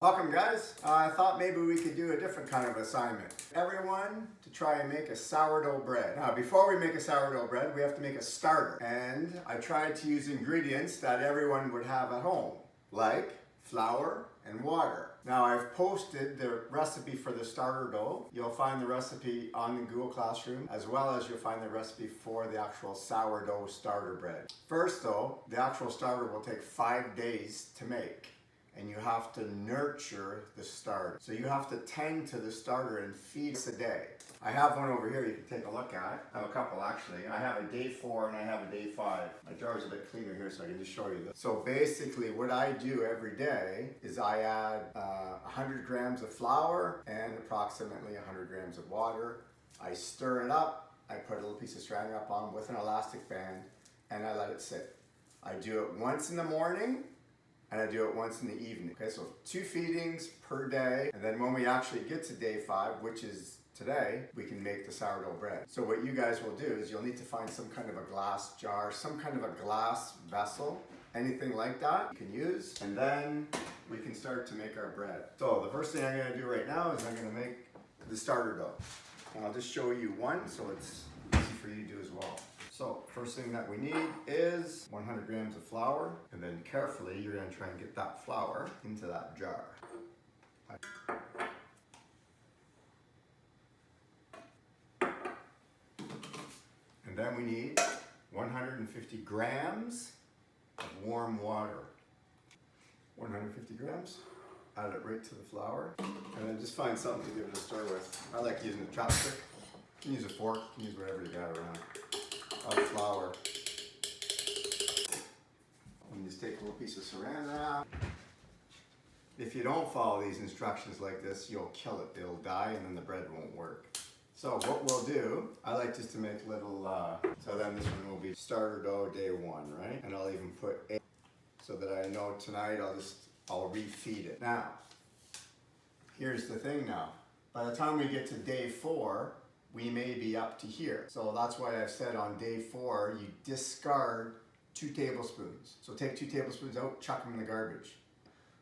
Welcome guys. I thought maybe we could do a different kind of assignment. Everyone to try and make a sourdough bread. Now before we make a sourdough bread, we have to make a starter. And I tried to use ingredients that everyone would have at home, like flour and water. Now I've posted the recipe for the starter dough. You'll find the recipe on the Google Classroom, as well as you'll find the recipe for the actual sourdough starter bread. First though, the actual starter will take 5 days to make. And you have to nurture the starter. So you have to tend to the starter and feed it a day. I have one over here you can take a look at. I have a couple actually. I have a day 4 and I have a day 5. My jar's a bit cleaner here so I can just show you this. So basically what I do every day is I add 100 grams of flour and approximately 100 grams of water. I stir it up. I put a little piece of saran wrap on with an elastic band and I let it sit. I do it once in the morning and I do it once in the evening. Okay, so 2 feedings per day. And then when we actually get to day 5, which is today, we can make the sourdough bread. So what you guys will do is you'll need to find some kind of a glass jar, some kind of a glass vessel, anything like that you can use. And then we can start to make our bread. So the first thing I'm gonna do right now is I'm gonna make the starter dough. And I'll just show you one so it's easy for you to do as well. So first thing that we need is 100 grams of flour, and then carefully you're going to try and get that flour into that jar. And then we need 150 grams of warm water. 150 grams, add it right to the flour, and then just find something to give it a stir with. I like using a chopstick. You can use a fork, you can use whatever you got around. Of flour. And just take a little piece of saran wrap. If you don't follow these instructions like this, you'll kill it. It'll die and then the bread won't work. So what we'll do, I like just to make little, so then this one will be starter dough day 1, right? And I'll even put egg so that I know tonight I'll refeed it. Now, here's the thing now. By the time we get to day 4, we may be up to here. So that's why I've said on day 4, you discard 2 tablespoons. So take 2 tablespoons out, chuck them in the garbage,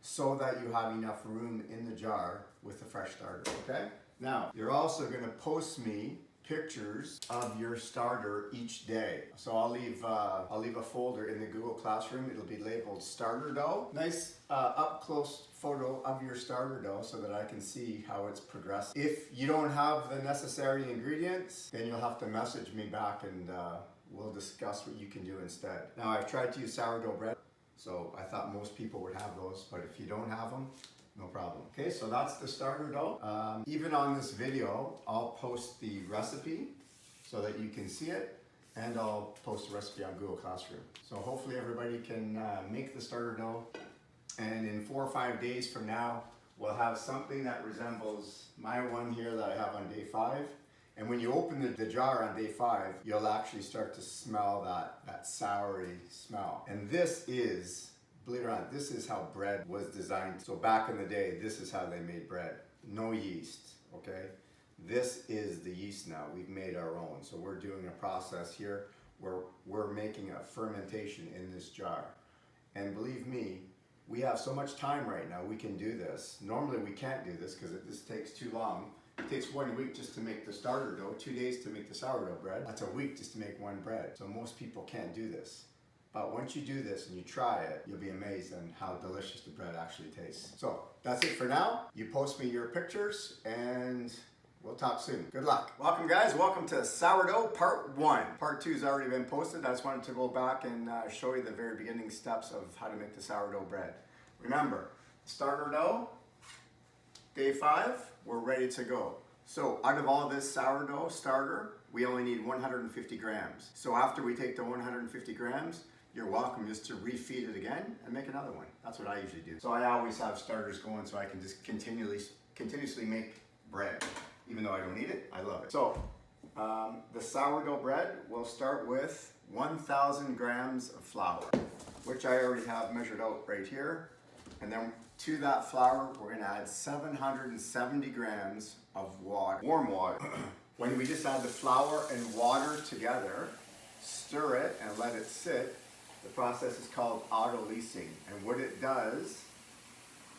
so that you have enough room in the jar with the fresh starter, okay? Now, you're also gonna post me pictures of your starter each day. So I'll leave a folder in the Google Classroom. It'll be labeled starter dough. Nice up close photo of your starter dough so that I can see how it's progressed. If you don't have the necessary ingredients, then you'll have to message me back and we'll discuss what you can do instead. Now I've tried to use sourdough bread, so I thought most people would have those, but if you don't have them, no problem. Okay, so that's the starter dough. Even on this video, I'll post the recipe so that you can see it, and I'll post the recipe on Google Classroom. So hopefully everybody can make the starter dough, and in 4 or 5 days from now, we'll have something that resembles my one here that I have on day 5. And when you open the jar on day 5, you'll actually start to smell that soury smell. And this is, believe it or not, this is how bread was designed. So back in the day, this is how they made bread. No yeast, okay? This is the yeast now. We've made our own. So we're doing a process here where we're making a fermentation in this jar. And believe me, we have so much time right now, we can do this. Normally we can't do this because this takes too long. It takes 1 week just to make the starter dough, 2 days to make the sourdough bread. That's a week just to make one bread. So most people can't do this. But once you do this and you try it, you'll be amazed on how delicious the bread actually tastes. So that's it for now. You post me your pictures and we'll talk soon. Good luck. Welcome guys, welcome to sourdough part 1. Part 2 has already been posted. I just wanted to go back and show you the very beginning steps of how to make the sourdough bread. Remember, starter dough, day 5, we're ready to go. So out of all this sourdough starter, we only need 150 grams. So after we take the 150 grams, you're welcome just to refeed it again and make another one. That's what I usually do. So I always have starters going so I can just continuously make bread. Even though I don't eat it, I love it. So the sourdough bread, we'll start with 1,000 grams of flour, which I already have measured out right here. And then to that flour, we're gonna add 770 grams of water, warm water. When we just add the flour and water together, stir it and let it sit, the process is called auto-leasing. And what it does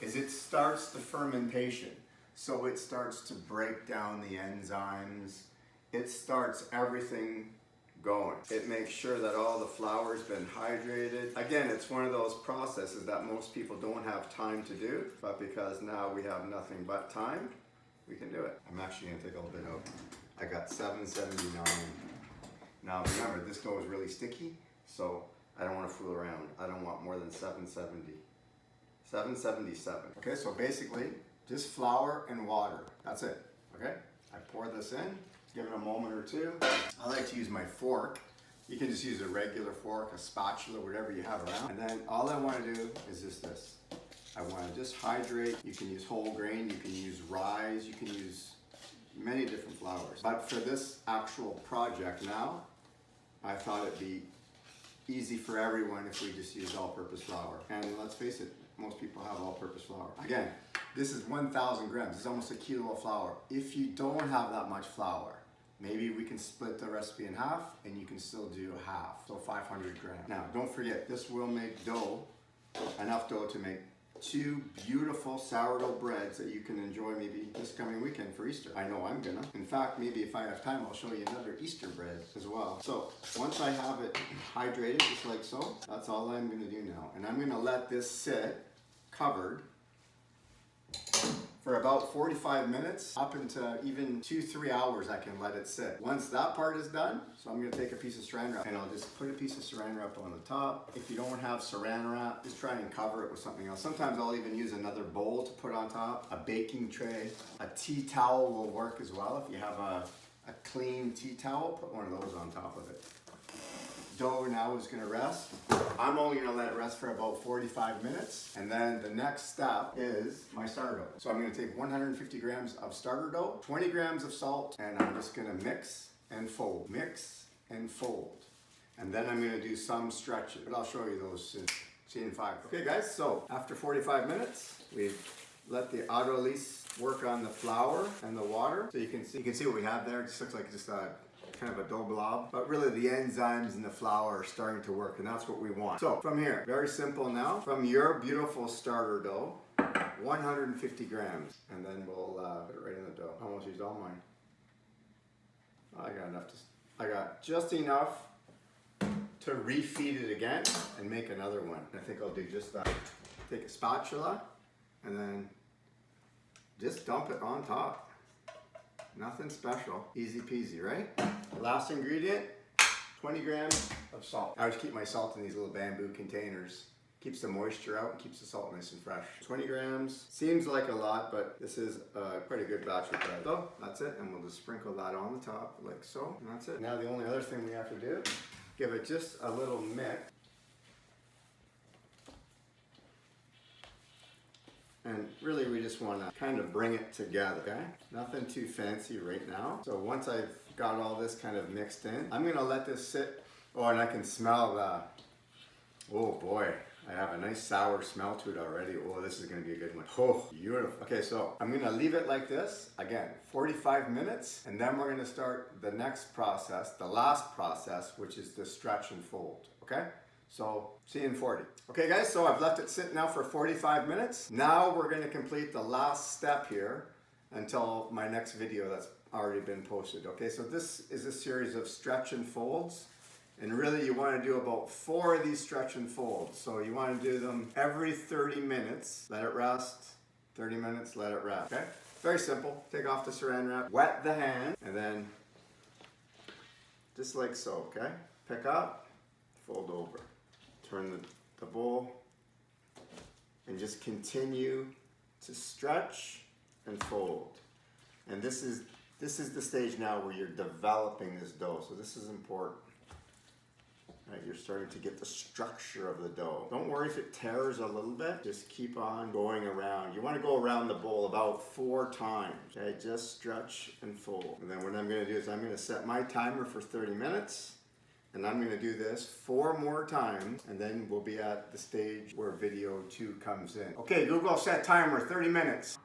is it starts the fermentation. So it starts to break down the enzymes. It starts everything going. It makes sure that all the flour's been hydrated. Again, it's one of those processes that most people don't have time to do, but because now we have nothing but time, we can do it. I'm actually gonna take a little bit out. I got 779. Now remember, this dough is really sticky, so I don't want to fool around. I don't want more than 770. 777. Okay, so basically, just flour and water. That's it. Okay? I pour this in, give it a moment or two. I like to use my fork. You can just use a regular fork, a spatula, whatever you have around. And then all I want to do is just this. I want to just hydrate. You can use whole grain, you can use rye, you can use many different flours. But for this actual project now, I thought it'd be easy for everyone if we just used all-purpose flour. And let's face it, most people have all-purpose flour. Again, this is 1,000 grams. It's almost a kilo of flour. If you don't have that much flour, maybe we can split the recipe in half and you can still do half, so 500 grams. Now, don't forget, this will make dough, enough dough to make 2 beautiful sourdough breads that you can enjoy maybe this coming weekend for Easter. I know I'm gonna. In fact, maybe if I have time, I'll show you another Easter bread as well. So once I have it hydrated, just like so, that's all I'm gonna do now. And I'm gonna let this sit covered for about 45 minutes, up into even 2-3 hours I can let it sit. Once that part is done, so I'm gonna take a piece of saran wrap and I'll just put a piece of saran wrap on the top. If you don't have saran wrap, just try and cover it with something else. Sometimes I'll even use another bowl to put on top, a baking tray. A tea towel will work as well. If you have a clean tea towel, put one of those on top of it. Dough now is gonna rest. I'm only gonna let it rest for about 45 minutes. And then the next step is my starter dough. So I'm gonna take 150 grams of starter dough, 20 grams of salt, and I'm just gonna mix and fold. Mix and fold. And then I'm gonna do some stretching, but I'll show you those soon. See you in 5. Okay guys, so after 45 minutes, we've let the autolyse work on the flour and the water. So you can see what we have there. It just looks like just a kind of a dough blob, but really the enzymes in the flour are starting to work, and that's what we want. So from here, very simple now, from your beautiful starter dough, 150 grams, and then we'll put it right in the dough. I almost used all mine. I got just enough to refeed it again and make another one. I think I'll do just that. Take a spatula and then just dump it on top. Nothing special. Easy peasy, right? Last ingredient, 20 grams of salt. I always keep my salt in these little bamboo containers. Keeps the moisture out and keeps the salt nice and fresh. 20 grams. Seems like a lot, but this is quite a good batch of bread. So that's it, and we'll just sprinkle that on the top like so, and that's it. Now the only other thing we have to do, give it just a little mix. And really we just want to kind of bring it together, okay? Nothing too fancy right now. So once I've got all this kind of mixed in, I'm gonna let this sit. Oh, and I can smell oh boy, I have a nice sour smell to it already. Oh, this is gonna be a good one. Oh, beautiful. Okay, so I'm gonna leave it like this, again, 45 minutes, and then we're gonna start the next process, the last process, which is the stretch and fold, okay? So, see you in 40. Okay guys, so I've left it sit now for 45 minutes. Now we're gonna complete the last step here until my next video that's already been posted. Okay, so this is a series of stretch and folds. And really you wanna do about 4 of these stretch and folds. So you wanna do them every 30 minutes, let it rest, 30 minutes, let it rest, okay? Very simple, take off the saran wrap, wet the hand, and then just like so, okay? Pick up, fold over. Turn the bowl and just continue to stretch and fold. And this is the stage now where you're developing this dough. So this is important. Right, you're starting to get the structure of the dough. Don't worry if it tears a little bit. Just keep on going around. You want to go around the bowl about 4 times. Okay, just stretch and fold. And then what I'm going to do is I'm going to set my timer for 30 minutes. And I'm going to do this 4 more times, and then we'll be at the stage where video 2 comes in. Okay, Google, set timer, 30 minutes.